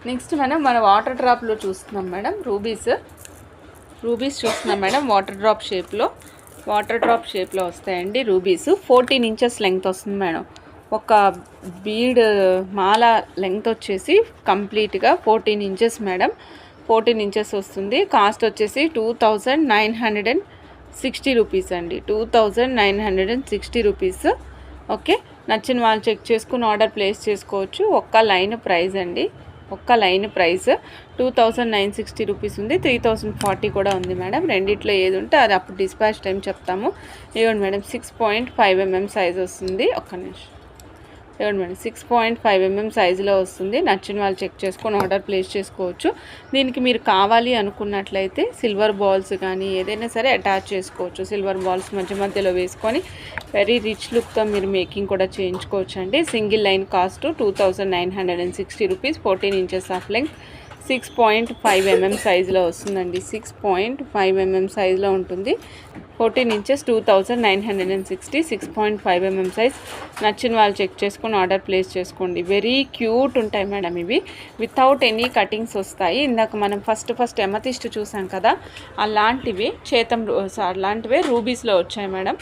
Next మన water డ్రాప్లో చూస్తున్నాం madam. Rubies చూస్తున్నాం మేడం. వాటర్ డ్రాప్ షేప్లో వస్తాయండి రూబీస్. 14 ఇంచెస్ లెంగ్త్ వస్తుంది మేడం. ఒక బీడ్ మాల లెంగ్త్ వచ్చేసి కంప్లీట్గా 14 ఇంచెస్ మేడం. 14 ఇంచెస్ వస్తుంది. కాస్ట్ వచ్చేసి 2960 రూపీస్ అండి. 2960 రూపీస్. ఓకే, నచ్చిన వాళ్ళు చెక్ చేసుకుని ఆర్డర్ ప్లేస్ చేసుకోవచ్చు. ఒక్క లైన్ ప్రైస్ 2960 రూపీస్ ఉంది. 3040 కూడా ఉంది మేడం. రెండిట్లో ఏది ఉంటే అది అప్పుడు డిస్పాచ్ టైం చెప్తాము. ఇవ్వండి మేడం. 6.5 mm సైజ్ వస్తుంది. ఒక్క నిమిషం. ఇవ్వండి మేడం. 6.5 mm సైజులో వస్తుంది. నచ్చిన వాళ్ళు చెక్ చేసుకొని ఆర్డర్ ప్లేస్ చేసుకోవచ్చు. దీనికి మీరు కావాలి అనుకున్నట్లయితే సిల్వర్ బాల్స్ కానీ ఏదైనా సరే అటాచ్ చేసుకోవచ్చు. సిల్వర్ బాల్స్ మధ్యలో వేసుకొని వెరీ రిచ్ లుక్తో మీరు మేకింగ్ కూడా చేయించుకోవచ్చు అండి. Single line cost 2960 rupees. 14 inches of length, 6.5 mm సైజులో వస్తుందండి. 6.5 mm సైజులో ఉంటుంది. 14 ఇంచెస్ 2960, 6.5 mm సైజ్. నచ్చిన వాళ్ళు చెక్ చేసుకొని ఆర్డర్ ప్లేస్ చేసుకోండి. వెరీ క్యూట్ ఉంటాయి మేడం. ఇవి వితౌట్ ఎనీ కటింగ్స్ వస్తాయి. ఇందాక మనం ఫస్ట్ ఎమతిస్ట్ చూసాం కదా, అలాంటివే రూబీస్లో వచ్చాయి మేడం.